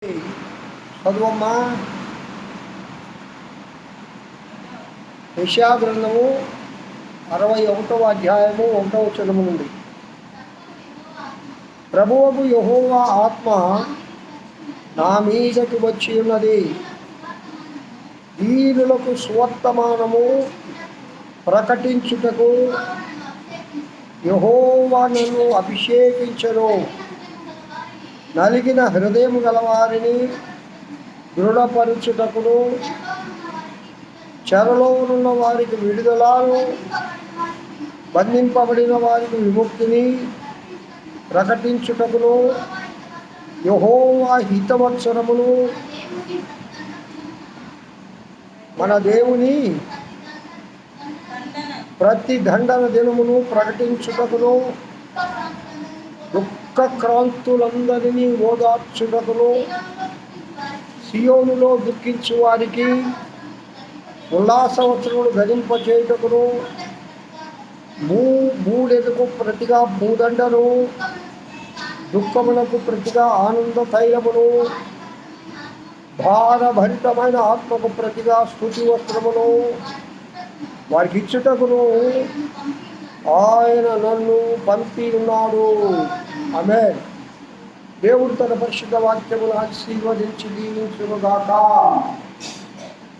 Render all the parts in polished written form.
చదువమ్మా. యెషయా గ్రంథము 61వ అధ్యాయము 1వ వచనము నుండి. ప్రభువగు యెహోవా ఆత్మ నా మీదకి వచ్చి ఉన్నది, దీనులకు సువర్తమానము ప్రకటించుటకు యెహోవా నన్ను అభిషేకించెను. నలిగిన హృదయం గలవారిని దృఢపరచుటకును, చెరలో ఉన్న వారికి విడుదలను, బంధింపబడిన వారికి విముక్తిని ప్రకటించుటకును, యెహోవా హితవత్సరమును మన దేవుని ప్రతి దండన దినమును ప్రకటించుటకును, దుఃఖక్రాంతులందరినీ ఓదార్చుటకును, సియోనులో దుఃఖించు వారికి ఉల్లాసవత్సరములు ధరింపచేయుటకును, మూడెదుకు ప్రతిగా భూదండను, దుఃఖమునకు ప్రతిగా ఆనంద తైలమును, భారభరితమైన ఆత్మకు ప్రతిగా స్తుతి వస్త్రమును వారికి ఇచ్చుటకును ఆయన నన్ను పంపి ఉన్నాడు. ఆమేన్. దేవుడు తన పరిశుద్ధ వాక్యమును ఆశీర్వదించి దీవించునుగాక.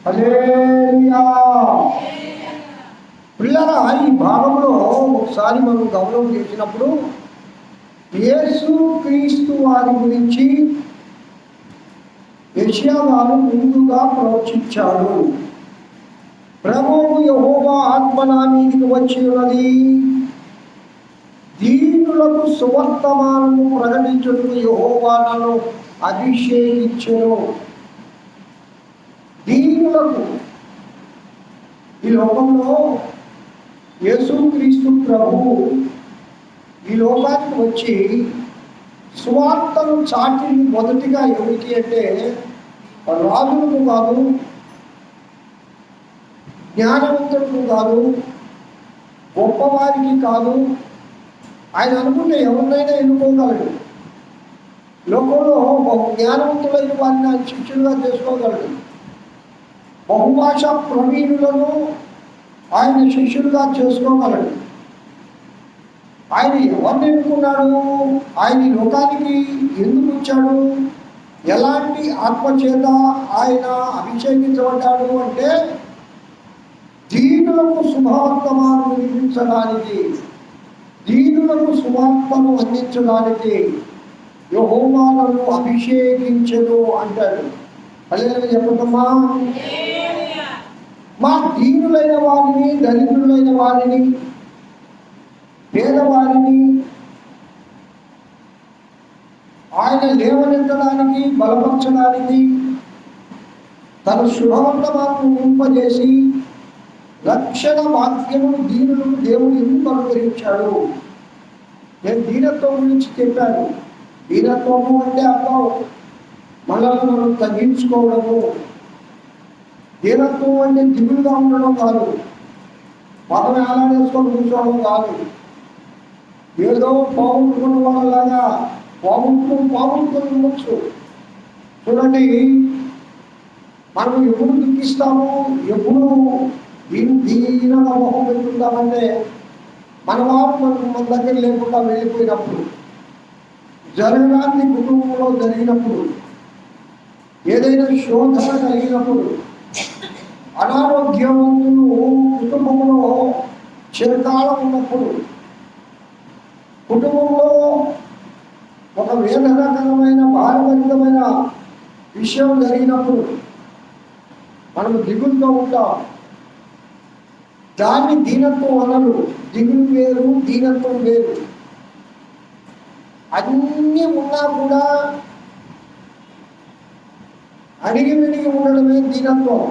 హల్లెలూయా. పిల్లరా, ఈ భాగంలో ఒకసారి మనం గమనం చేసినప్పుడు యేసు క్రీస్తు వారి గురించి యెషయా వారు ముందుగా ప్రవచించాడు. ప్రభువు యెహోవా ఆత్మ నా మీదికి వచ్చి ఉన్నది, దీనులకు సువర్తమానము ప్రకటించుటకు యెహోవా నన్ను అభిషేకించెను. దీనులకు, ఈ లోకంలో యేసుక్రీస్తు ప్రభువు ఈ లోకానికి వచ్చి సువార్తను చాటింది మొదటిగా ఎవరికి అంటే రాజులకు కాదు, జ్ఞానవంతులకు కాదు, గొప్పవారికి కాదు. ఆయన అనుకుంటే ఎవరినైనా ఎన్నుకోగలడు. లోకంలో బహు జ్ఞానవంతులైన వారిని ఆయన శిష్యులుగా చేసుకోగలడు. బహుభాషా ప్రవీణులను ఆయన శిష్యులుగా చేసుకోగలడు. ఆయన ఎవరిని ఎన్నుకున్నాడు? ఆయన లోకానికి ఎందుకు వచ్చాడు? ఎలాంటి ఆత్మచేత ఆయన అభిషేకించబడ్డాడు అంటే దీనులకు శుభవర్తమానం వినిపించడానికి, దీనులకు సువార్తను అందించడానికి యెహోవా నన్ను అభిషేకించెను అంటాడు. హల్లెలూయా చెప్పమ్మా. మా దీనులైన వారిని, దరిద్రులైన వారిని, పేదవారిని ఆయన లేవనెత్తడానికి, బలపరచడానికి తన శుభవర్తమానం నింపజేసి రక్షణ వాక్యమును దీనులకు దేవుడు ఎందుకు అనుగ్రహించాడు? నేను దీనత్వం గురించి చెప్పాను. దీనత్వము అంటే అర్థం మనల్ని మనం తగ్గించుకోవడము. దీనత్వం అంటే దిగులుగా ఉండడం కాదు, మతం ఏలాడేసుకొని కూర్చోవడం కాదు, ఏదో పోగొట్టుకున్న వాళ్ళలాగా పోగొట్టుకొని ఉండొచ్చు. చూడండి, మనం ఎప్పుడు దుఃఖిస్తాము, ఎప్పుడు దీనంగా మొహం పెట్టుకుంటామంటే మన వారు మన దగ్గర లేకుండా వెళ్ళిపోయినప్పుడు, జరగడానికి కుటుంబంలో జరిగినప్పుడు, ఏదైనా శోధన కలిగినప్పుడు, అనారోగ్యవంతులు కుటుంబంలో చిరకాలం ఉన్నప్పుడు, కుటుంబంలో ఒక వేదనాకరమైన భారభరితమైన విషయం జరిగినప్పుడు మనము దిగులుతో ఉంటాం. దాన్ని దీనత్వం అనరు. దిగులు వేరు, దీనత్వం వేరు. అన్నీ ఉన్నా కూడా అడిగి విడిగి ఉండడమే దీనత్వం.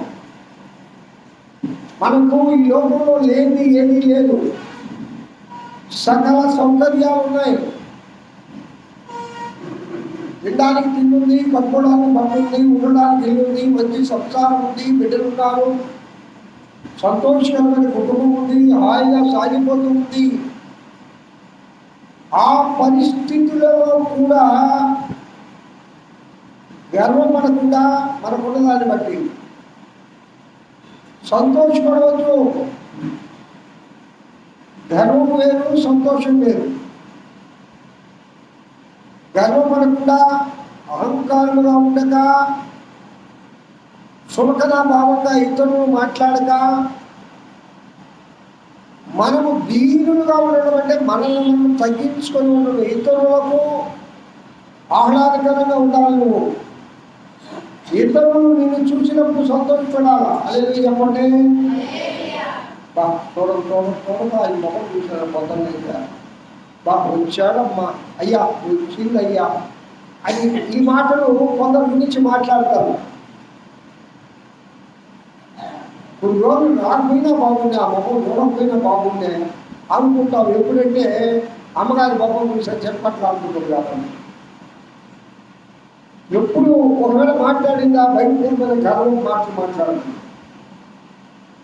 మనకు ఈ లోకంలో లేని ఏమీ లేదు, సకల సౌకర్యాలు ఉన్నాయి. తినడానికి తిండి, కట్టుకోవడానికి బట్టుంది, ఉండడానికి ఇల్లుంది, మంచి సంసారం ఉంది, బిడ్డలున్నారు, సంతోషకరమైన కుటుంబం ఉంది, హాయిగా సాగిపోతూ ఉంది. ఆ పరిస్థితులలో కూడా గర్వం మనకుండా మనకున్న దాన్ని బట్టి సంతోషపడవచ్చు. గర్వం వేరు, సంతోషం వేరు. గర్వం మనకుండా అహంకారముగా ఉండక, సులకన భావంగా ఇతరులు మాట్లాడక, మనము దీనులుగా ఉండడం అంటే మనల్ని మనం తగ్గించుకొని ఉండడం. ఇతరులకు ఆహ్లాదకరంగా ఉండాలి. నువ్వు ఇతరులు నిన్ను చూసినప్పుడు సంతోషపడాలా. అదే చెప్పండి. అది మొహం చూసాను పొద్దున్న వచ్చాడమ్మా, అయ్యా వచ్చింది అయ్యా అని ఈ మాటలు కొందరు గురించి మాట్లాడతారు. కొన్ని రోజులు రాకపోయినా బాగుండే, ఆ మొహం చూడకపోయినా బాగుండే అనుకుంటావు. ఎప్పుడంటే అమ్మగారి మొహం చూసాను చెప్పట్లు అనుకుంటారు కాబట్టి. ఎప్పుడు ఒకవేళ మాట్లాడిందా బయటపూర్వమైన గర్వం మాటలు మాట్లాడాలి.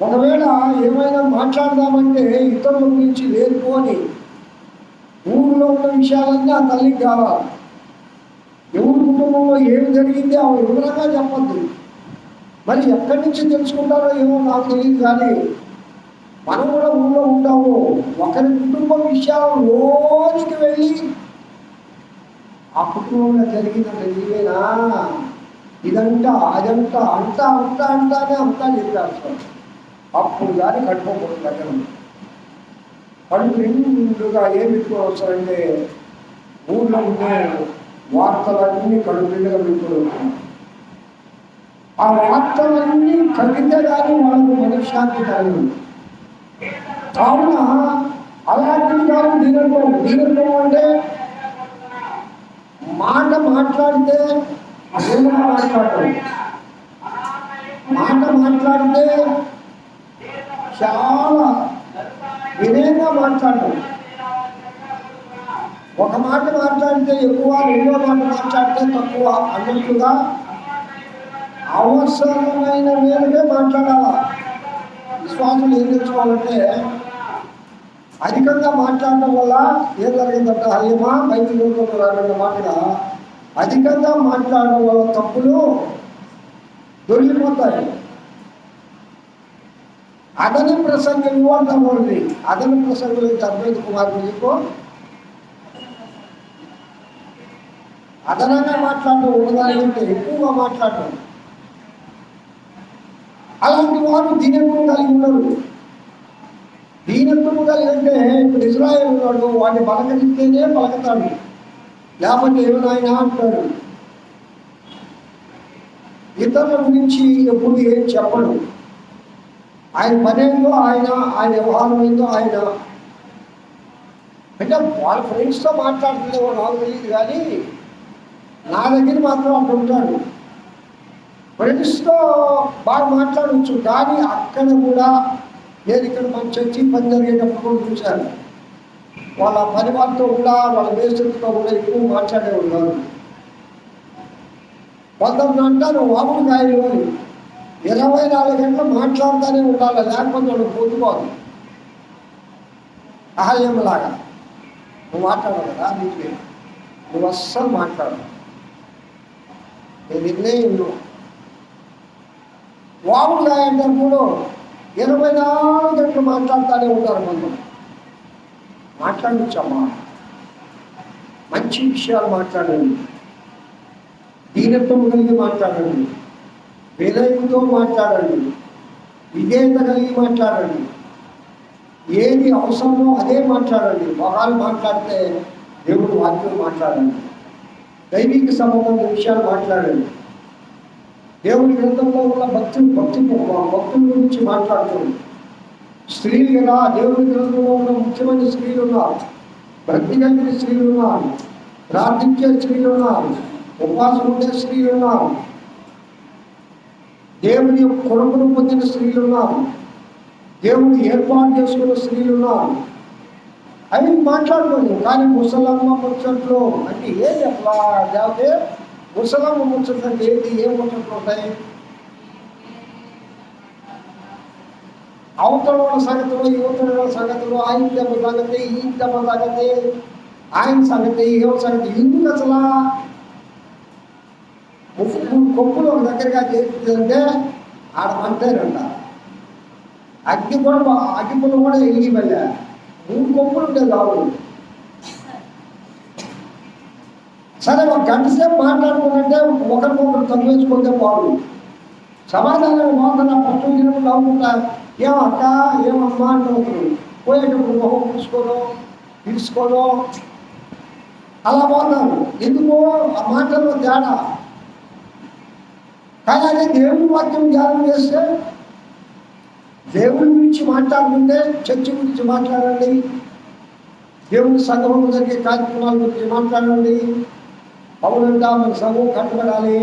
ఒకవేళ ఏమైనా మాట్లాడదామంటే ఇతరుల గురించి లేదుకొని ఊరిలో ఉన్న విషయాలన్నీ ఆ తల్లికి కావాలి. ఎవరి కుటుంబంలో ఏమి జరిగింది ఆమె వివరంగా చెప్పద్దు. మరి ఎక్కడి నుంచి తెలుసుకుంటారో ఏమో నాకు తెలియదు, కానీ మనం కూడా ఊళ్ళో ఉంటాము. ఒకరి కుటుంబం విషయాలు రోజుకి వెళ్ళి ఆ కుటుంబంలో జరిగిందంటే ఇదేనా, ఇదంతా అదంతా అంటానే అంతా చెప్పేస్తారు. అప్పుడు కానీ కట్టుకోకూడదు. దగ్గర కడుపు నిండుగా ఏం పెట్టుకోవచ్చారంటే ఊళ్ళో ఉండే వార్తలన్నీ కడుపు నిండుగా పెట్టుకోవచ్చు. ఆ వార్తలన్నీ కలిగితే కానీ వాళ్ళకు మనశ్శాంతి కాదు. కావున అలాంటివి కాదు దీనత్వం. దీనత్వం అంటే మాట మాట్లాడితే మాట్లాడటం, మాట మాట్లాడితే చాలా వినయంగా మాట్లాడటం. ఒక మాట మాట్లాడితే ఎక్కువ, రెండో మాట మాట్లాడితే తక్కువ అన్నట్లుగా అవసరమైన మేలుగా మాట్లాడాలా. విశ్వాసులు ఏం తెలుసుకోవాలంటే అధికంగా మాట్లాడటం వల్ల ఏం జరిగిందంటే హరియమా బయట రాగన్న మాటగా అధికంగా మాట్లాడడం వల్ల తప్పులు దొరికిపోతాయి. అదన ప్రసంగం అంటామండి. అదన ప్రసంగం అద్వైత కుమారుడు చెప్పు. అదనంగా మాట్లాడడం ఉన్నదానికంటే ఎక్కువగా మాట్లాడటం. అలాంటి వారు దీనత్వం కలిగి ఉండరు. దీనత్వం కలిగి అంటే ఇప్పుడు ఇజ్రాయేల్ ఉన్నాడు, వాడిని పలకరిస్తేనే పలకతాడు, లేకపోతే ఏమైనా అంటాడు. ఇతరుల గురించి ఎప్పుడు ఏం చెప్పడు. ఆయన పనేందో ఆయన వ్యవహారం ఏందో ఆయన అంటే వాళ్ళ ఫ్రెండ్స్తో మాట్లాడుతుందేమో నాకు తెలియదు, కానీ నా దగ్గర మాత్రం అక్కడ ఉంటాడు. ఫ్రెండ్స్తో బాగా మాట్లాడవచ్చు, కానీ అక్కడ కూడా నేను ఇక్కడ మన చర్చి పని జరిగేటప్పుడు కూడా చూశాను. వాళ్ళ పని వాళ్ళతో కూడా వాళ్ళ మేస్త్రులతో కూడా ఎక్కువ మాట్లాడే ఉన్నారు. కొంతమంది అంటారు వాముడు కాయలు అని 24 గంటలు మాట్లాడుతూనే ఉండాలి, లేకపోతే వాళ్ళు పొద్దుకోదు. అహల్యంలాగా నువ్వు మాట్లాడవు కదా, నీకు నువ్వు అస్సలు మాట్లాడు, నేను ఇన్నే ఇల్లు వాముడు కాయ అంటారు. 24 గంటలు మాట్లాడుతూనే ఉంటారు. మనం మాట్లాడచ్చమ్మా, మంచి విషయాలు మాట్లాడండి, దీనత్వం కలిగి మాట్లాడండి, వినయంతో మాట్లాడండి, విధేయత కలిగి మాట్లాడండి, ఏది అవసరమో అదే మాట్లాడండి. మొహాలు మాట్లాడితే దేవుడు వాక్యం మాట్లాడండి, దైవిక సంబంధం విషయాలు మాట్లాడండి. దేవుడి గ్రంథంలో ఉన్న భక్తుల గురించి మాట్లాడుతుంది. స్త్రీలు కదా, దేవుడి గ్రంథంలో ఉన్న ముఖ్యమైన స్త్రీలు ఉన్నారు, భక్తి కలిగిన స్త్రీలు ఉన్నారు, ప్రార్థించే స్త్రీలు ఉన్నారు, ఉపవాసం ఉండే స్త్రీలు ఉన్నారు, దేవుని కొడుకును పొందిన స్త్రీలు ఉన్నారు, దేవుని ఏర్పాటు చేసుకున్న స్త్రీలు ఉన్నారు. అవి మాట్లాడుకోండి. కానీ ముసలమ్మ ముచ్చట్లు అంటే ఏం చెప్పలా, లేకపోతే ముసలమ్మ ముచ్చట్లు అంటే ఏంటి, ఏం ముచ్చట్లు ఉంటాయి? అవతల వాళ్ళ సంగతులు, యువతల వాళ్ళ సంగతులు, ఆయన దెబ్బ సంగతి, ఈ దెబ్బ సంగతి, ఆయన సంగతి, ఏం సంగతి, ఎందుకు అసలు కొప్పులు ఒక దగ్గరగా చేస్తుందంటే ఆడ మంటేనంట. అగ్గిపులు కూడా ఎలిగి వెళ్ళా 3 కొప్పులు ఉండేది ఆవులు. సరే ఒక గంట సేపు మాట్లాడుకుంటే ఒకరికొకరు తగ్గించుకుంటే బాగు. సమాధానం మోకన ఫస్ట్ నవ్వుకుంటా ఏం అక్క ఏమమ్మా అంటున్నారు. పోయేటప్పుడు మొహం తీసుకోను అలా పోతాను. ఎందుకో ఆ మాటల్లో తేడా. కానీ అదే దేవుని వాక్యం ధ్యానం చేస్తే, దేవుని గురించి మాట్లాడుకుంటే చర్చ గురించి మాట్లాడండి, దేవుని సంఘంలో జరిగే కార్యక్రమాల గురించి మాట్లాడండి. అవునంటా మన సంఘం కట్టబడాలి,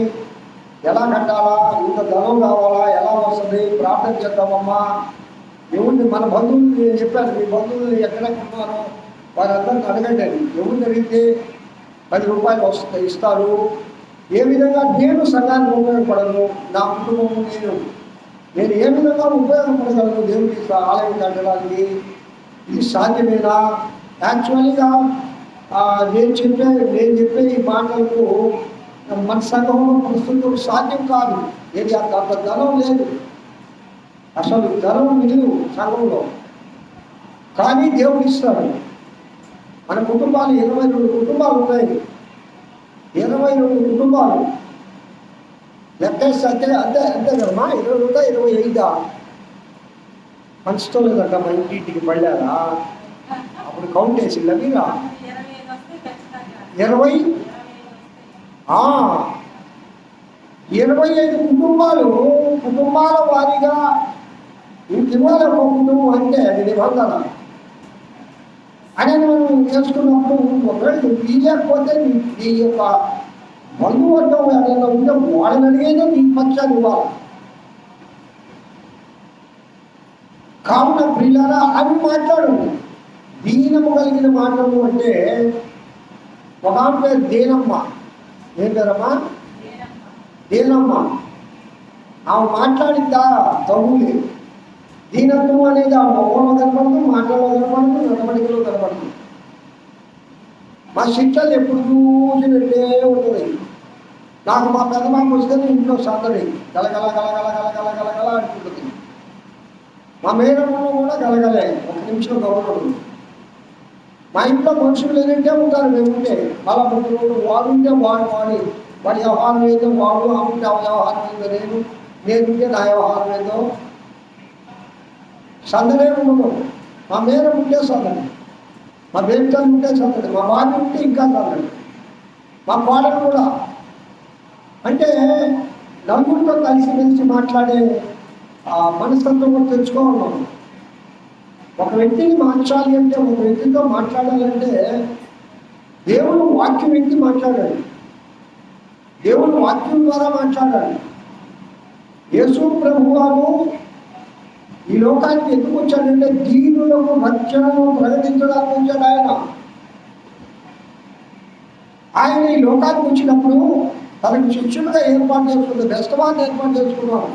ఎలా కట్టాలా, ఇంత ధనం కావాలా, ఎలా వస్తుంది, ప్రార్థన చేద్దామమ్మా. ఎవరిని మన బంధువులు నేను చెప్పాను, మీ బంధువులు ఎక్కడెక్కడున్నారో వారందరిని అడగండి. ఎవరిని అడిగితే 10 రూపాయలు వస్తాయి ఇస్తారు. ఏ విధంగా నేను సంఘానికి ఉపయోగపడను, నా కుటుంబం నేను ఏ విధంగా ఉపయోగపడగలను దేవుడికి ఆలయం కట్టడానికి, ఇది సాధ్యమేనా? యాక్చువల్గా నేను చెప్పే ఈ మాటలకు మన సంఘంలో ప్రస్తుతం సాధ్యం కాదు. ఏది అంత ధనం లేదు, అసలు ధనం విలువ సంఘంలో. కానీ దేవుడు ఇస్తాడు. మన కుటుంబాలు 22 కుటుంబాలు ఉన్నాయి. 22 కుటుంబాలు లెక్కేస్తే అంతే కదమ్మా. 22 25 పంచుతో లేదట మా ఇంటికి పళ్ళారా. అప్పుడు కౌంట్ వేసిందా మీరా? 25 కుటుంబాల వారీగా ఇవాళ ఒక కుటుంబం అంటే అది నిబంధన అని మనం చేసుకున్నప్పుడు, ఒకవేళ తీయకపోతే నీ యొక్క బంధువర్గం ఏదైనా ఉంటే వాళ్ళని అడిగేదే నీ పక్షాన్ని ఇవ్వాలి. కావున ప్రియులారా అవి మాట్లాడు. దీనము కలిగిన మాటలు అంటే ఒక ఆమె పేరు దీనమ్మ. ఏం పేరమ్మా? దీనమ్మ. ఆమె మాట్లాడిద్దా తగులే. దీనత్వం అనేది ఆ మొహంలో కనపడదు, మాటల్లో కనపడదు, నడవడికలో కనపడదు. మా శిక్షలు ఎప్పుడు చూసినట్టే ఉంటుంది. నాకు మా పెద్దమామ వస్తే ఇంట్లో సందడి గలగల గలగల గలగల గలగల అంటుంటుంది. మా మేనమ్మలో కూడా గలగలే, 1 నిమిషం గౌరవం. మా ఇంట్లో మనుషులు ఏదంటే ఉంటారు, మేము ఉంటే అలా ముందు వాడు ఉంటే వాడి వ్యవహారం ఏదో వాడు, ఉంటే ఆ వ్యవహారం ఏదో నేనుంటే నా వ్యవహారం ఏదో. సందడే ఉండదు. మా మేనం ఉంటే సందడి, మా బేబితలు ఉంటే సందడి, మా బావి ఉంటే ఇంకా సందడి, మా కోడలు కూడా. అంటే నలుగురితో కలిసి మాట్లాడే మనస్తత్వం కూడా తెచ్చుకోవాలి. ఒక వ్యక్తిని మార్చాలి అంటే, ఒక వ్యక్తితో మాట్లాడాలంటే దేవుడు వాక్యం వ్యక్తి మాట్లాడాలి, దేవుడు వాక్యం ద్వారా మాట్లాడాలి. యేసు ప్రభువారు ఈ లోకానికి ఎందుకు వచ్చాడంటే దీనులకు రక్షణను ప్రకటించడానికి వచ్చాడు. ఆయన ఈ లోకానికి వచ్చినప్పుడు తనకు శిష్యులుగా ఏర్పాటు చేసుకుంది, బెస్తవాన్ని ఏర్పాటు చేసుకున్నాడు,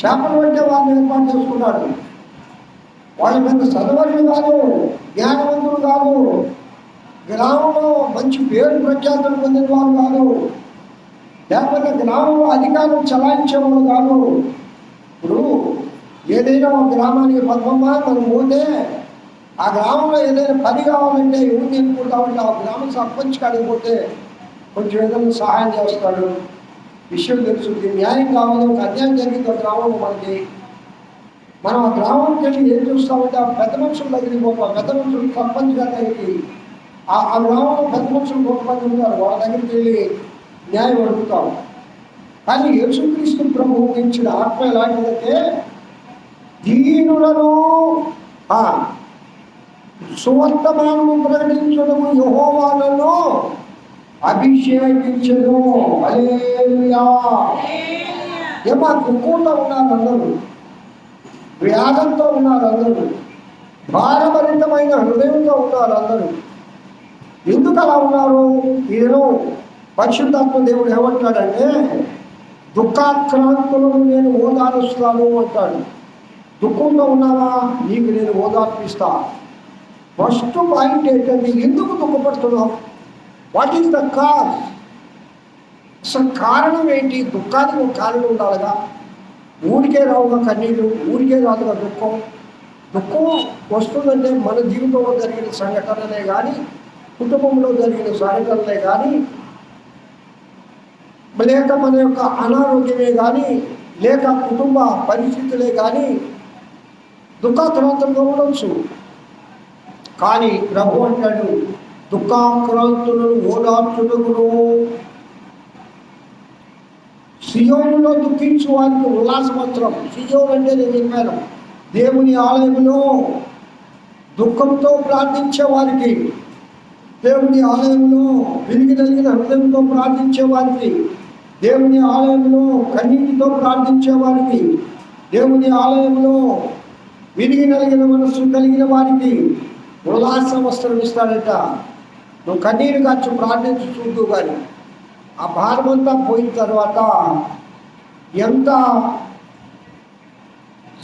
చేపలు పట్టే వాళ్ళని ఏర్పాటు చేసుకున్నాడు. వాళ్ళ మీద చదవరులు కాదు, జ్ఞానవంతులు కాదు, గ్రామంలో మంచి పేరు ప్రఖ్యాతులు పొందిన వాళ్ళు కాదు, లేకపోతే గ్రామంలో అధికారం చలాయించేవాళ్ళు కాదు. ఇప్పుడు ఏదైనా ఒక గ్రామానికి పద్మమ్మ మనం పోతే ఆ గ్రామంలో ఏదైనా పని కావాలంటే ఎవరు తీసుకుంటామంటే ఆ గ్రామం సర్పంచ్ కాడికి పోతే కొంచెం ఏదైనా సహాయం చేస్తాడు, విషయం తెలుస్తుంది. న్యాయం కావాలి, ఒక అన్యాయం జరిగింది ఒక గ్రామంలో మనకి, మనం ఆ గ్రామానికి వెళ్ళి ఏం చూస్తామంటే ఆ పెద్ద మనుషుల దగ్గరికి పోతాం. పెద్ద మనుషులు సర్పంచ్ గారి దగ్గరికి, ఆ గ్రామంలో పెద్ద మనుషులు కొంతమంది ఉంటారు, వాళ్ళ దగ్గరికి వెళ్ళి న్యాయం అడుగుతాం. కానీ యేసుక్రీస్తు ప్రభువు ఇచ్చిన ఆత్మ ఎలాంటిదంటే దీనులను సువర్తమానము ప్రకటించడము యెహోవాను అభిషేకించను. హల్లెలూయా. ఏమా దుఃఖంతో ఉన్నారు అందరూ, వ్యాధంతో ఉన్నారు అందరూ, భారభరితమైన హృదయంతో ఉన్నారు అందరూ. ఎందుకు అలా ఉన్నారు? నేను పరిశుద్ధాత్మ దేవుడు ఏమంటాడంటే దుఃఖాక్రాంతులను నేను ఓదారుస్తాను అంటాడు. దుఃఖంలో ఉన్నావా? నీకు నేను ఓదార్పిస్తా. ఫస్ట్ పాయింట్ ఏంటంటే ఎందుకు దుఃఖపడుతున్నావు? What is the cause? అసలు కారణం ఏంటి? దుఃఖానికి ఒక కారణం ఉండాలిగా. ఊరికే రావుగా కన్నీళ్ళు, ఊరికే రాదుగా దుఃఖం. దుఃఖం వస్తుందంటే మన జీవితంలో జరిగిన సంఘటనలే కానీ, కుటుంబంలో జరిగిన సంఘటనలే కానీ, లేక మన యొక్క అనారోగ్యమే కానీ, లేక కుటుంబ పరిస్థితులే కానీ దుఃఖాక్రాంతంగా ఉండవచ్చు. కానీ ప్రభు అంటాడు, దుఃఖాక్రాంతులను ఓదార్చుటకును, సియోనులో దుఃఖించు వారికి ఉల్లాస వస్త్రం. సియోను అంటే నేను చెప్పాను, దేవుని ఆలయంలో దుఃఖంతో ప్రార్థించే వారికి, దేవుని ఆలయంలో విరిగి కలిగిన హృదయంతో ప్రార్థించే వారికి, దేవుని ఆలయంలో కన్నీటితో ప్రార్థించే వారికి, దేవుని ఆలయంలో విరిగి నలిగిన మనస్సు కలిగిన వారికి ఉల్లాస వస్త్రం ఇస్తాడట. నువ్వు కన్నీరు కాచి ప్రార్థించి చూద్దు. కానీ ఆ భారమంతా పోయిన తర్వాత ఎంత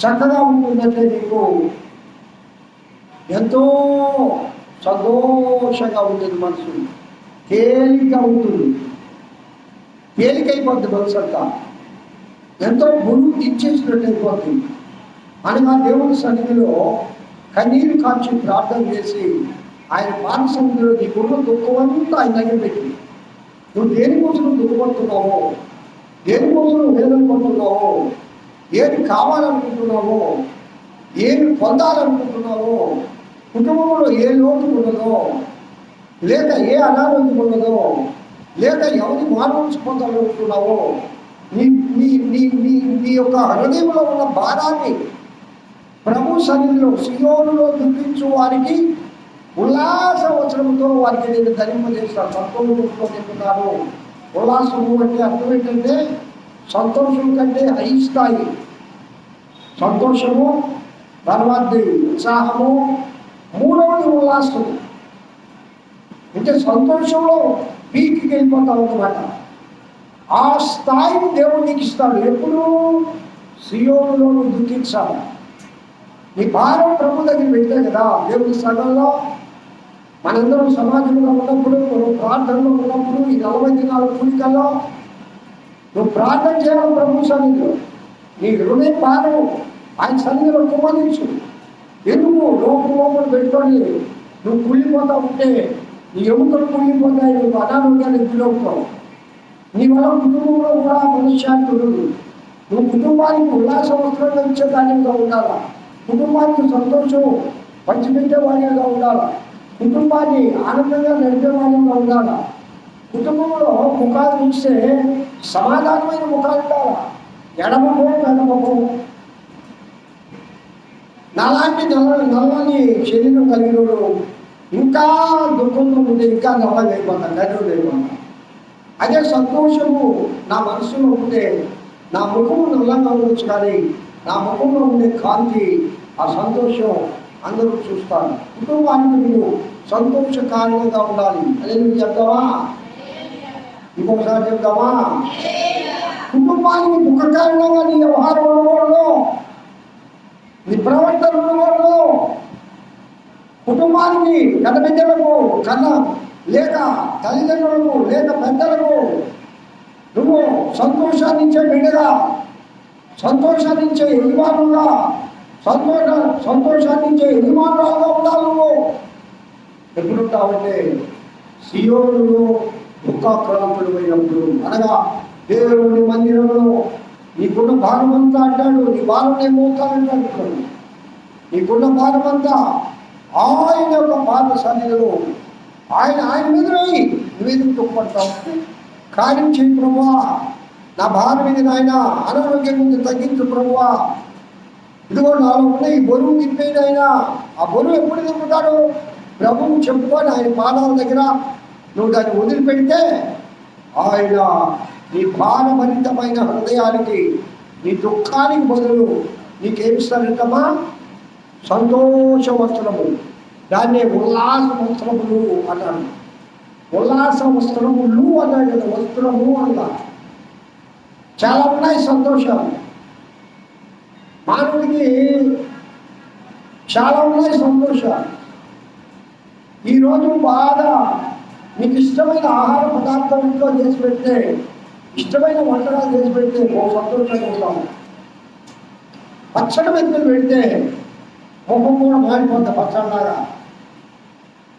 చక్కగా ఉంటుందంటే నీకు ఎంతో సంతోషంగా ఉంటుంది. మనసు తేలిక ఉంటుంది, తేలికైపోద్ది. మనసు అంతా ఎంతో బరువు దించేసినట్టు అయిపోతుంది. అనగా దేవుని సన్నిధిలో కన్నీరు కాచి ప్రార్థన చేసి ఆయన పాద సన్నిధిలో నీకున్న దుఃఖం అంతా ఆయన దగ్గర పెట్టి, నువ్వు దేనికోసం దుఃఖపడుతున్నావో, దేనికోసం వేదన పడుతున్నావో, ఏది కావాలనుకుంటున్నావో, ఏమి పొందాలనుకుంటున్నావో, కుటుంబంలో ఏ లోటు ఉన్నదో, లేక ఏ అనారోగ్యం ఉన్నదో, లేక ఎవరి మార్పు పొందాలనుకుంటున్నావో, నీ నీ నీ నీ నీ యొక్క హృదయంలో ఉన్న భారాన్ని ప్రభు సన్నిధిలో సియోనులో దుఃఖించు వారికి ఉల్లాస వచనంతో వారికి నేను ధరింపజేస్తాను. సంతోషంతో చెప్తున్నాను. ఉల్లాసము అంటే అర్థం ఏంటంటే సంతోషం కంటే హై స్థాయి. సంతోషము, తర్వాత ఉత్సాహము, మూడవది ఉల్లాసం. అంటే సంతోషంలో పీకి వెళ్ళిపోతాం అన్నమాట. ఆ స్థాయిని దేవుడు నీకు ఇస్తాడు. ఎప్పుడు? సియోనులో దుఃఖించాలి. నీ భారం ప్రభు దగ్గర పెట్టే కదా. దేవుని సగంలో మనందరం సమాజంలో ఉన్నప్పుడు, నువ్వు ప్రార్థనలో ఉన్నప్పుడు, ఈ 40 దినాల కూడికల్లో నువ్వు ప్రార్థన చేయాలి ప్రభు సన్నిధిలో. నీ హృదయ భారం ఆయన సన్నిధిలో కుమ్మరించు. ఎందుకు లోపల పెట్టుకొని నువ్వు కుళ్ళిపోతా ఉంటే నీ ఎముకలు కుళ్ళిపోతాయి, నువ్వు అనారోగ్యానికి గురవుతావు. నీ వల్ల కుటుంబంలో కూడా మనశ్శాంతి ఉండదు. నువ్వు కుటుంబానికి ఉల్లాస వస్త్రంగా ఇచ్చేదానిగా ఉండాలా, కుటుంబానికి సంతోషం పంచిపెట్టేవాడిగా ఉండాలా, కుటుంబాన్ని ఆనందంగా నడిపేవాడిగా ఉండాలా. కుటుంబంలో ముఖాలు చూస్తే సమాధానమైన ముఖాలు ఉండాలా. ఎడమకో ఎడమకో నలాంటి నల్లని శరీరం కలిగినోడు ఇంకా దుఃఖంలో ఉంటే ఇంకా నల్లగా అయిపోతాను, గడ్డలు అయిపోతాను. అదే సంతోషము నా మనసులో ఉంటే నా ముఖము నల్లంగా ఉండొచ్చు, కానీ నా ముఖంలో ఉండే కాంతి, ఆ సంతోషం అందరూ చూస్తాను. కుటుంబానికి మీరు సంతోషకారణంగా ఉండాలి. అదే నువ్వు చెప్తావా? ఇంకొకసారి చెప్తావా? కుటుంబానికి దుఃఖ కారణంగా నీ వ్యవహారం ఉండకూడదు, నీ ప్రవర్తన ఉండకూడదు. కుటుంబానికి గత బిడ్డలకు కన్నా, లేక తల్లిదండ్రులకు, లేక పెద్దలకు నువ్వు సంతోషాన్నిచ్చే బిడ్డగా, సంతోషాన్నిచ్చే యజమానుగా, సంతోషాన్నిచ్చే యజమానురాలుగా ఉండాలి. నువ్వు ఎప్పుడుంటావంటే సియోనులో దుఃఖాక్రాంతుడు అయినప్పుడు, అనగా దేవుని మందిరంలో నీకున్న భారం అంతా అంటాడు. నీ భారం నేను మోస్తానంటాడు. నీకున్న భారం అంతా ఆయన యొక్క పాద సన్నిధిలో ఆయన మీద నువ్వేందుకు దుఃఖపడతావు? కార్యం చేయి ప్రభువా, నా భారం ఇది నాయన, అనారోగ్యం ముందు తగ్గించు ప్రభువా, ఇదిగో నాలో ఉన్న ఈ బరువు తిప్పేది ఆయన. ఆ బరువు ఎప్పుడు తిప్పుతాడు? ప్రభువు చెప్పుకొని ఆయన పాదాల దగ్గర నువ్వు దాన్ని వదిలిపెడితే ఆయన నీ భారభరితమైన హృదయానికి, నీ దుఃఖానికి బదులు నీకేమిస్తారంటమ్మా? సంతోష వస్త్రము. దాన్నే ఉల్లాస వస్త్రములు అన్నాడు. ఉల్లాస వస్త్రములు అన్నాడు కదా, వస్త్రము అన్నా. చాలా ఉన్నాయి సంతోషాలు. మానవుడికి చాలా ఉన్నాయి సంతోషాలు. ఈరోజు బాగా నీకు ఇష్టమైన ఆహార పదార్థం ఇంట్లో చేసి పెడితే ఇష్టమైన వంటకాలు చేసి పెడితే ఓ సంతోషంగా ఉంటాము. పచ్చడి మెతుకులు పెడితే ముఖం కూడా మారిపోతుంది పచ్చడిలాగా.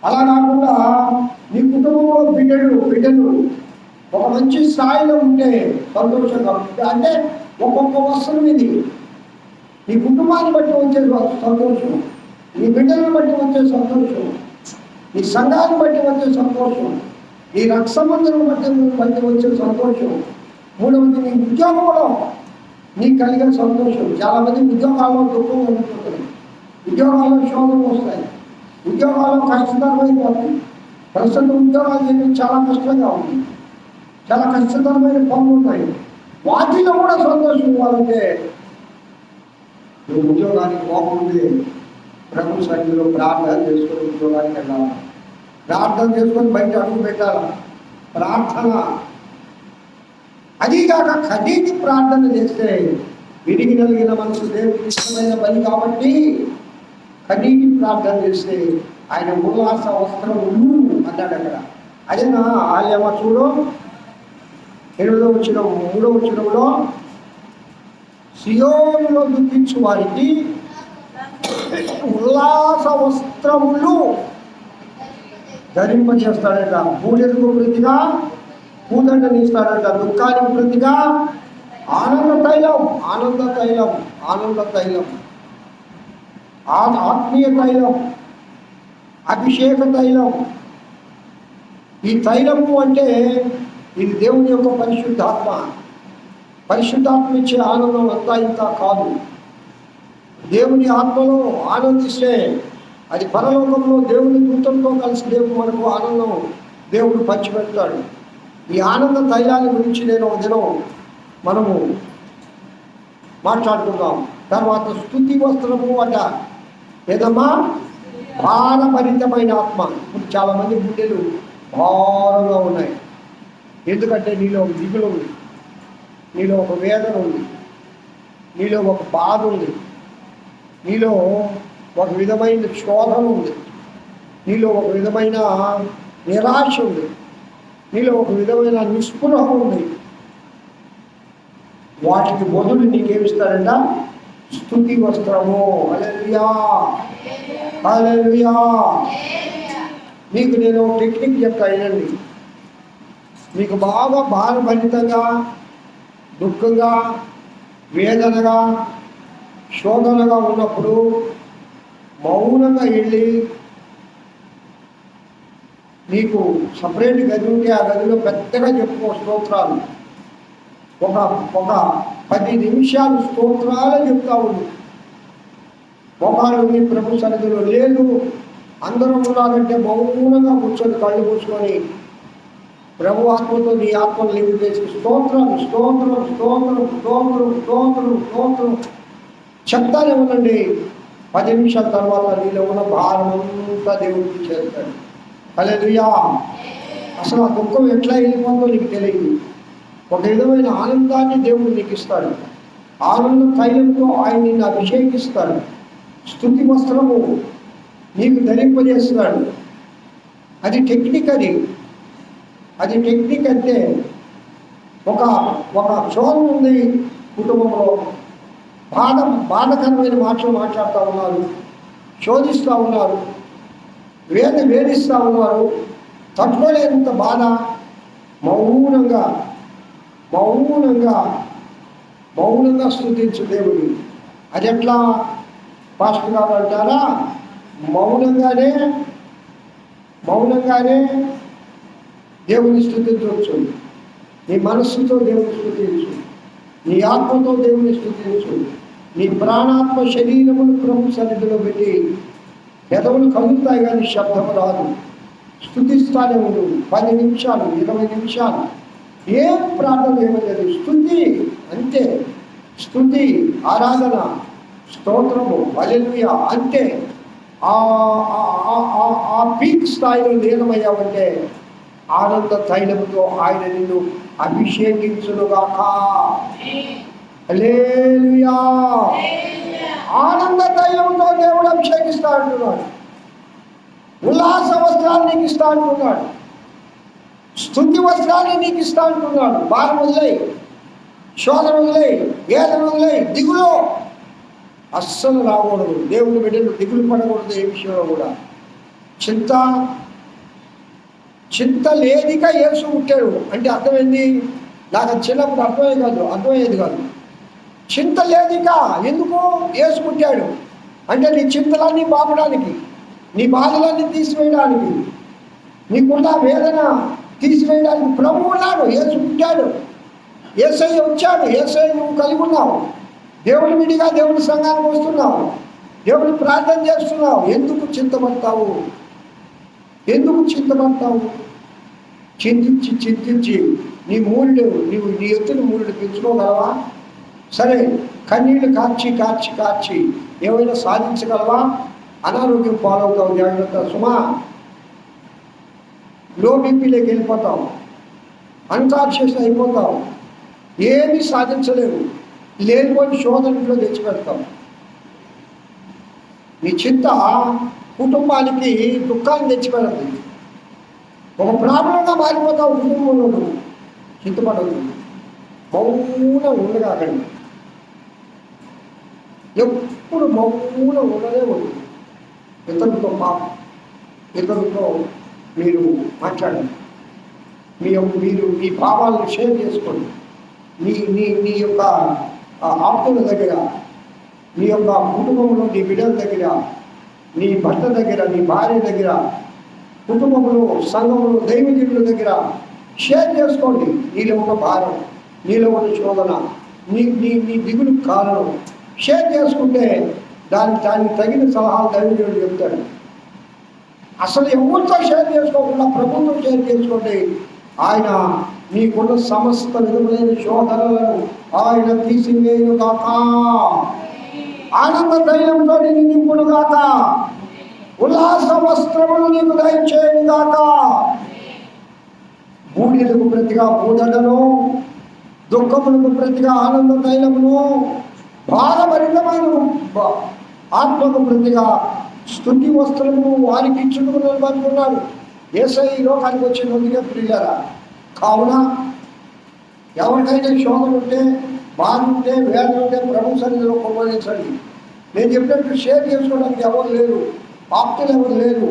అలా కాకుండా నీ కుటుంబంలో బిడ్డలు ఒక మంచి స్థాయిలో ఉంటే సంతోషంగా ఉంటుంది. అంటే ఒక్కొక్క వస్తువు ఇది నీ కుటుంబాన్ని బట్టి వచ్చే సంతోషం, నీ బిడ్డలను బట్టి వచ్చే సంతోషం, నీ సంఘాన్ని బట్టి వచ్చే సంతోషం, నీ రక్త సంబంధం బట్టి వచ్చే సంతోషం. మూడవది నీ ఉద్యోగంలో నీకు కలిగే సంతోషం. చాలామంది ఉద్యోగాల్లో దుఃఖం ఉంటుంది, ఉద్యోగాల్లో శోధనలు వస్తాయి, ఉద్యోగాల్లో కష్టతరమైపోతుంది. ప్రస్తుతం ఉద్యోగాలు చేయడం చాలా కష్టంగా ఉంది, చాలా కష్టతరమైన పనులు ఉన్నాయి. వాటిలో కూడా సంతోషం ఇవ్వాలంటే నువ్వు ఉద్యోగానికి పోకుండా ప్రభు సన్నిధిలో ప్రార్థన చేసుకొని ఉద్యోగానికి వెళ్ళాలి. ప్రార్థన చేసుకొని బయట అడుగు పెట్టాలి. ప్రార్థన అదిగాక కనీటి ప్రార్థన చేస్తే విరిగి కలిగిన మనసు దేవుడికి ఇష్టమైన పని కాబట్టి కనీటి ప్రార్థన చేస్తే ఆయన ఉల్లాస వస్త్రములు అన్నాడు అక్కడ. అదేనా ఆలయమ చూడు 8వ వచనం 3వ వచనంలో సియోనులో దుఃఖించు వారికి ఉల్లాస వస్త్రములు ధరింపజేస్తాడట. బూడిదకు ప్రతిగా పూదండని ఇస్తాడట. దుఃఖానికి ప్రతిగా ఆనంద తైలం, ఆనంద తైలం, ఆనంద తైలం, ఆత్మీయ తైలం, అభిషేక తైలం. ఈ తైలము అంటే ఇది దేవుని యొక్క పరిశుద్ధాత్మ. పరిశుద్ధాత్మ ఇచ్చే ఆనందం అంతా ఇంత కాదు. దేవుని ఆత్మలో ఆనందిస్తే అది పరలోకంలో దేవుని దూతంతో కలిసి దేవుడు మనకు ఆనందం దేవుడు పంచిపెడతాడు. ఈ ఆనంద తైలాన్ని గురించి నేను ఒక దినం మనము మాట్లాడుకుందాం. తర్వాత స్తుతి వస్త్రము అట ఏదమ్మా భారభరితమైన ఆత్మ. ఇప్పుడు చాలామంది గుండెలు భారంగా ఉన్నాయి. ఎందుకంటే నీలో ఒక దిగులు ఉంది, నీలో ఒక వేదన ఉంది, నీలో ఒక బాధ ఉంది, నీలో ఒక విధమైన శోధన ఉంది, నీలో ఒక విధమైన నిరాశ ఉంది, నీలో ఒక విధమైన నిస్పృహ ఉంది. వాటికి బదులు నీకేమిస్తాడంట? స్తుతి వస్త్రము. హల్లెలూయా, హల్లెలూయా. మీకు నేను టెక్నిక్ చెప్తా వినండి. మీకు బాగా భారభరితంగా, దుఃఖంగా, వేదనగా, శోధనగా ఉన్నప్పుడు మౌనంగా వెళ్ళి నీకు సపరేట్ గది ఉంటే ఆ గదిలో పెద్దగా చెప్పుకో స్తోత్రాలు. ఒక 10 నిమిషాలు స్తోత్రాలే చెప్తా ఉంది. ఒకళ్ళు నీ ప్రభు సన్నిధిలో లేదు, అందరూ ఉన్నారంటే మౌనంగా కూర్చొని కళ్ళు కూర్చొని ప్రభు ఆత్మతో నీ ఆత్మను లింక్ చేసి స్తోత్రం స్తోత్రం స్తోత్రం స్తోత్రం స్తోత్రం స్తోత్రం చెప్తానే ఉండండి. 10 నిమిషాల తర్వాత నీలో ఉన్న భారం అంతా దేవుడికి చేస్తాడు. హల్లెలూయా. అసలు ఆ దుఃఖం ఎట్లా వెళ్ళిపోతుందో నీకు తెలియదు. ఒక విధమైన ఆనందాన్ని దేవుడు నీకు ఇస్తాడు. ఆనంద తైలంతో ఆయన నిన్ను అభిషేకిస్తాడు. స్తుతి వస్త్రము నీకు ధరింపజేస్తున్నాడు. అది టెక్నిక్. అది టెక్నిక్ అంటే ఒక శోధన ఉంది కుటుంబంలో, బాధకరమైన మాటలు మాట్లాడుతూ ఉన్నారు, శోధిస్తూ ఉన్నారు, వేధిస్తూ ఉన్నారు, తట్టుకోలేనంత బాధ. మౌనంగా మౌనంగా మౌనంగా స్తుతించు దేవుని. అది ఎట్లా పాస్టర్ గారు అంటారా? మౌనంగానే దేవుని స్తుతించవచ్చు. నీ మనస్సుతో దేవుని స్తుతించు, నీ ఆత్మతో దేవుని స్తుతించు, నీ ప్రాణాత్మ శరీరమును ప్రభు సన్నిధిలో పెట్టి పెదవులు కదులుతాయి కానీ శబ్దము రాదు. స్తుతిస్తానే ఉండు. 10 నిమిషాలు 20 నిమిషాలు ఏం ప్రార్థన ఏమలేదు, స్తుతి అంతే. స్తుతి, ఆరాధన, స్తోత్రము, హల్లెలూయా అంతే. ఆ పీక్ స్థాయిలో లీనమయ్యావంటే ఆనంద తైలముతో ఆయన నిన్ను అభిషేకించునుగాక. హల్లెలూయా. ఆనంద తైలముతో దేవుడు అభిషేకిస్తా అంటున్నాడు. ఉల్లాస వస్త్రాలు నీకు ఇస్తా అంటున్నాడు. స్తుతి వస్త్రాన్ని నీకు ఇస్తా అంటున్నాడు. భారం వదిలేయి, శోధన వదిలేయి, వేదన వదిలేయి, దిగులు అస్సలు రాకూడదు. దేవుని బిడ్డలు దిగులు పడకూడదు. ఏ విషయంలో కూడా చింత లేదిక యేసు పుట్టాడు అంటే అర్థమైంది. నాకు అది చిన్నప్పుడు అర్థమయ్యేది కాదు. చింత లేదిక ఎందుకు యేసు పుట్టాడు అంటే నీ చింతలన్నీ బాపడానికి, నీ బాధలన్నీ తీసివేయడానికి, నీకున్న వేదన తీసివేయడానికి ప్రభువు ఉన్నాడు. యేసు పుట్టాడు, యేసయ్య వచ్చాడు, యేసయ్య నువ్వు కలిగి ఉన్నావు. దేవుని విడిగా దేవుని సంఘానికి వస్తున్నావు, దేవుని ప్రార్థన చేస్తున్నావు. ఎందుకు చింతపడతావు? చింతించి నీ ఎత్తుని మూరుడు పెంచుకోగలవా? సరే, కన్నీళ్ళు కార్చి ఏమైనా సాధించగలవా? అనారోగ్యం పాలవుతావు. జాగ్రత్త సుమా. లో బీపీలోకి వెళ్ళిపోతావు, అన్కాన్షియస్ అయిపోతావు, ఏమీ సాధించలేవు. లేనిపోని శోధనలో తెచ్చిపెడతాం. నీ చింత కుటుంబానికి దుఃఖాన్ని తెచ్చిపెడుతుంది. ఒక ప్రాబ్లంగా మారిపోతావు కుటుంబంలో. చింతపడదు, మౌన ఉండగాకండి. ఎప్పుడు మౌన ఉండనే ఉండదు. ఇతరులతో మీరు మాట్లాడండి. మీరు మీ భావాలను షేర్ చేసుకోండి. నీ యొక్క ఆప్తుల దగ్గర, నీ యొక్క కుటుంబంలో నీ బిడ్డల దగ్గర, నీ భర్త దగ్గర, నీ భార్య దగ్గర, కుటుంబంలో, సంఘంలో, దైవజనుల దగ్గర షేర్ చేసుకోండి. నీలో ఉన్న భారం, నీలో ఉన్న శోధన, నీ దిగులు కారణం షేర్ చేసుకుంటే దానికి తగిన సలహాలు దైవజనుడు చెప్తాడు. అసలు ఎవరితో షేర్ చేసుకోకుండా ప్రభుత్వం షేర్ చేసుకోండి. ఆయన నీకున్న సమస్త విధములైన శోధనలను ఆయన తీసివేయును గాక. ఆనంద ధైర్యంతో నిన్ను నింపును గాక. ఉల్లాస వస్త్రములు నీకు దయచేయును గాక. బూడిదకు ప్రతిగా బూదడను, దుఃఖములకు ప్రతిగా ఆనంద తైలమును, భారభరితమైన ఆత్మకు ప్రతిగా స్తుతి వస్త్రము వారికి ఇచ్చుకుని అనుకున్నాడు. యేసయ్య ఈ లోకానికి వచ్చినందుకే ప్రియులారా. కావున ఎవరికైనా శోధన ఉంటే, బాధ ఉంటే, వేదన ఉంటే ప్రభు సన్నిధిలో కుమ్మరించండి. నేను చెప్పినట్టు షేర్ చేసుకోవడానికి ఎవరు లేరు, ఆప్తులు ఎవరు లేరు,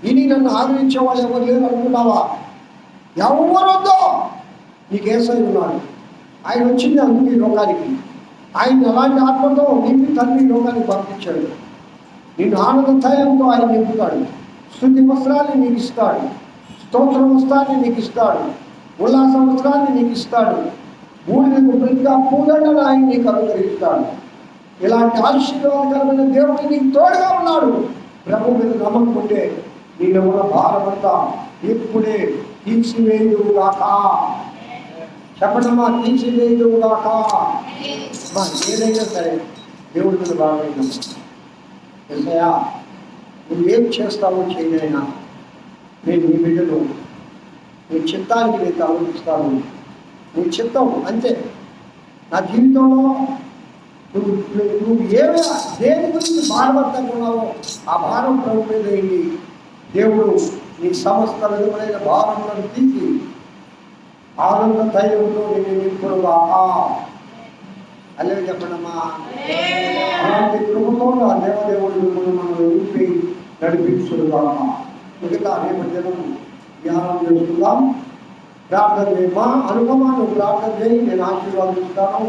ఇని నన్ను ఆదరించే వాళ్ళు ఎవరు లేరు అనుకున్నావా? ఎవరొద్దో నీకు యేసయ్య ఉన్నాడు. ఆయన వచ్చింది అందుకు ఈ లోకానికి. ఆయన అలాంటి ఆత్మతో నింపి తండ్రి లోకానికి పంపించాడు. నిన్ను ఆనంద తైలంతో ఆయన నింపుతాడు. స్తుతి వస్త్రాన్ని నీకు ఇస్తాడు, స్తోత్ర వస్త్రాన్ని నీకు ఇస్తాడు, ఉల్లాస వస్త్రాన్ని నీకు ఇస్తాడు, బూడిదకు ప్రతిగా పూదండను ఆయన నీకు అనుగ్రహిస్తాడు. ఇలాంటి ఆశీర్వాదకరమైన దేవుడు నీకు తోడుగా ఉన్నాడు. ప్రభు మీద నమ్మకం ఉంటే నీలో ఉన్న భారమంతా ఇప్పుడే తీసివేయుగాక. చెప్పటమా, తీసివేయుగాక. ఏదైనా సరే దేవుడి మీద బాగా ఎసయా నువ్వేం చేస్తావో చేయనైనా నేను నీ బిడ్డలు నీ చిత్తానికి నేను ఆలోచిస్తాను. నీ చిత్తం అంతే. నా జీవితంలో నువ్వు ఏమైనా దేని గురించి భారపడుతున్నావో ఆ భారం ప్రభు మీద వేయండి. దేవుడు నీ సమస్త విధమైన భారములను తీసి ఆనంద ధైర్యంతో నేను నింపుడుగా. అల్లే చెప్పడమ్మా. అలాంటి కృపతో ఆ దేవదేవుడు మనం నింపి నడిపించుడుగా. మిగతా నేపథ్యం ధ్యానం చేసుకుందాం. ప్రార్థన చేయమా. అనుపమాను ప్రార్థన చేయి, నేను ఆశీర్వాదిస్తాను.